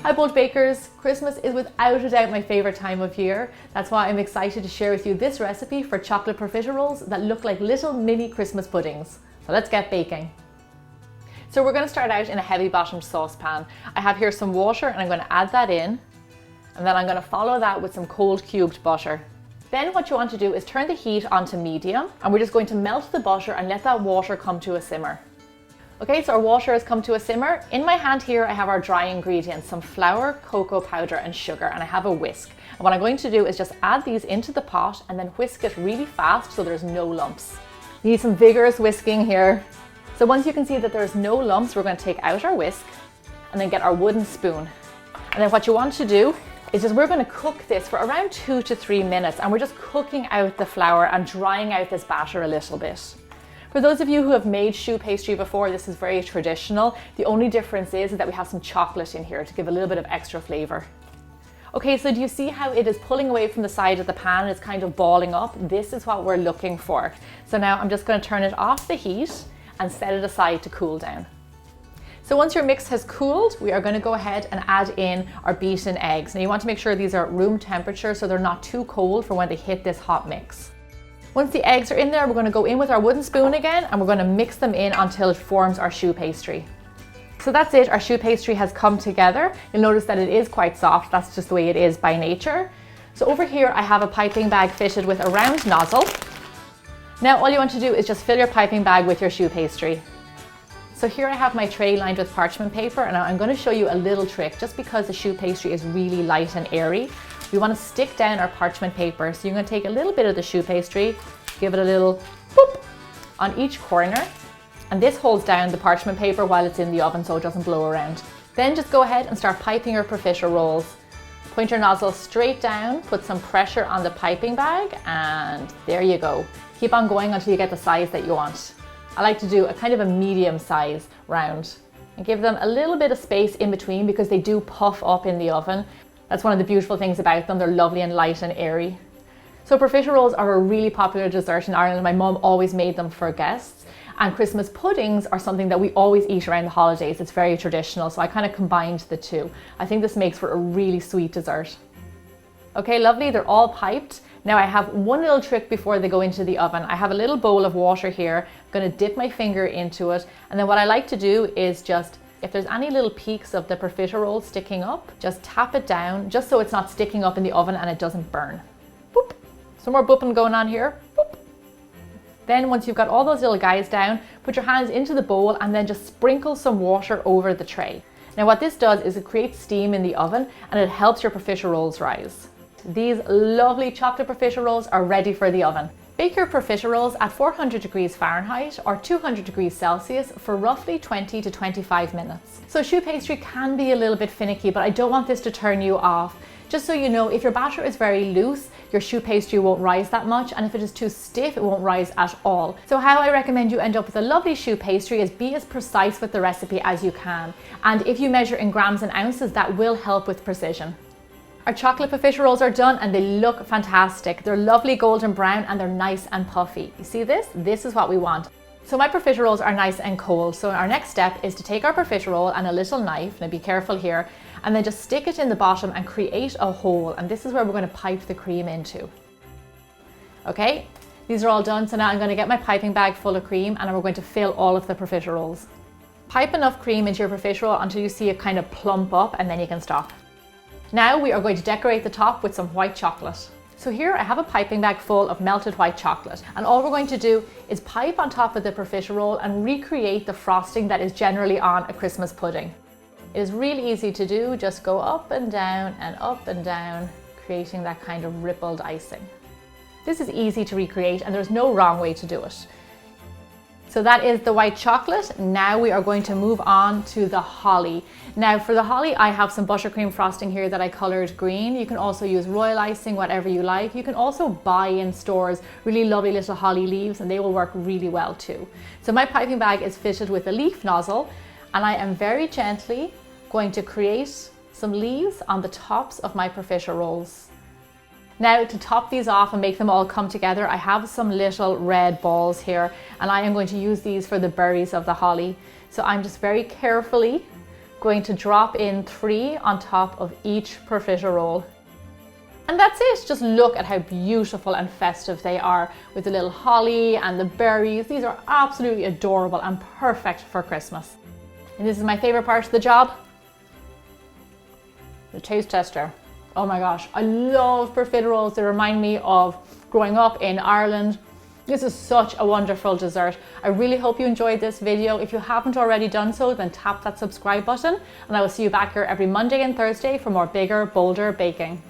Hi bold bakers, Christmas is without a doubt my favourite time of year. That's why I'm excited to share with you this recipe for chocolate profiteroles that look like little mini Christmas puddings. So let's get baking. So we're going to start out in a heavy bottomed saucepan. I have here some water and I'm going to add that in, and then I'm going to follow that with some cold cubed butter. Then what you want to do is turn the heat onto medium, and we're just going to melt the butter and let that water come to a simmer. Okay, so our water has come to a simmer. In my hand here I have our dry ingredients, some flour, cocoa powder and sugar, and I have a whisk. And what I'm going to do is just add these into the pot and then whisk it really fast so there's no lumps. You need some vigorous whisking here. So once you can see that there's no lumps, we're going to take out our whisk and then get our wooden spoon. And then what you want to do is just we're going to cook this for around 2 to 3 minutes, and we're just cooking out the flour and drying out this batter a little bit. For those of you who have made choux pastry before, this is very traditional. The only difference is that we have some chocolate in here to give a little bit of extra flavour. Okay, so do you see how it is pulling away from the side of the pan? It's kind of balling up. This is what we're looking for. So now I'm just going to turn it off the heat and set it aside to cool down. So once your mix has cooled, we are going to go ahead and add in our beaten eggs. Now you want to make sure these are room temperature so they're not too cold for when they hit this hot mix. Once the eggs are in there, we're going to go in with our wooden spoon again and we're going to mix them in until it forms our choux pastry. So that's it, our choux pastry has come together. You'll notice that it is quite soft, that's just the way it is by nature. So over here I have a piping bag fitted with a round nozzle. Now all you want to do is just fill your piping bag with your choux pastry. So here I have my tray lined with parchment paper, and I'm going to show you a little trick. Just because the choux pastry is really light and airy, we want to stick down our parchment paper. So you're going to take a little bit of the choux pastry, give it a little boop on each corner, and this holds down the parchment paper while it's in the oven so it doesn't blow around. Then just go ahead and start piping your profiteroles. Point your nozzle straight down, put some pressure on the piping bag, and there you go. Keep on going until you get the size that you want. I like to do a kind of a medium size round and give them a little bit of space in between because they do puff up in the oven. That's one of the beautiful things about them. They're lovely and light and airy. So profiteroles are a really popular dessert in Ireland. My mum always made them for guests, and Christmas puddings are something that we always eat around the holidays. It's very traditional, so I kind of combined the two. I think this makes for a really sweet dessert. Okay, lovely, they're all piped. Now I have one little trick before they go into the oven. I have a little bowl of water here. I'm going to dip my finger into it, and then what I like to do is just, if there's any little peaks of the profiterole sticking up, just tap it down just so it's not sticking up in the oven and it doesn't burn. Boop. Some more booping going on here. Boop. Then once you've got all those little guys down, put your hands into the bowl and then just sprinkle some water over the tray. Now what this does is it creates steam in the oven and it helps your profiteroles rise. These lovely chocolate profiteroles are ready for the oven. Bake your profiteroles at 400 degrees Fahrenheit or 200 degrees Celsius for roughly 20 to 25 minutes. So choux pastry can be a little bit finicky, but I don't want this to turn you off. Just so you know, if your batter is very loose, your choux pastry won't rise that much, and if it is too stiff, it won't rise at all. So how I recommend you end up with a lovely choux pastry is be as precise with the recipe as you can. And if you measure in grams and ounces, that will help with precision. Our chocolate profiteroles are done and they look fantastic. They're lovely golden brown and they're nice and puffy. You see this? This is what we want. So my profiteroles are nice and cold. So our next step is to take our profiterole and a little knife, now be careful here, and then just stick it in the bottom and create a hole. And this is where we're going to pipe the cream into. Okay, these are all done. So now I'm going to get my piping bag full of cream and we're going to fill all of the profiteroles. Pipe enough cream into your profiterole until you see it kind of plump up, and then you can stop. Now we are going to decorate the top with some white chocolate. So here I have a piping bag full of melted white chocolate, and all we're going to do is pipe on top of the profiterole and recreate the frosting that is generally on a Christmas pudding. It is really easy to do, just go up and down, creating that kind of rippled icing. This is easy to recreate and there's no wrong way to do it. So that is the white chocolate. Now we are going to move on to the holly. Now for the holly, I have some buttercream frosting here that I colored green. You can also use royal icing, whatever you like. You can also buy in stores really lovely little holly leaves and they will work really well too. So my piping bag is fitted with a leaf nozzle and I am very gently going to create some leaves on the tops of my profiteroles. Now to top these off and make them all come together, I have some little red balls here and I am going to use these for the berries of the holly. So I'm just very carefully Going to drop in 3 on top of each profiterole. And that's it. Just look at how beautiful and festive they are with the little holly and the berries. These are absolutely adorable and perfect for Christmas. And this is my favorite part of the job, the taste tester. Oh my gosh, I love profiteroles. They remind me of growing up in Ireland. This is such a wonderful dessert. I really hope you enjoyed this video. If you haven't already done so, then tap that subscribe button, and I will see you back here every Monday and Thursday for more bigger, bolder baking.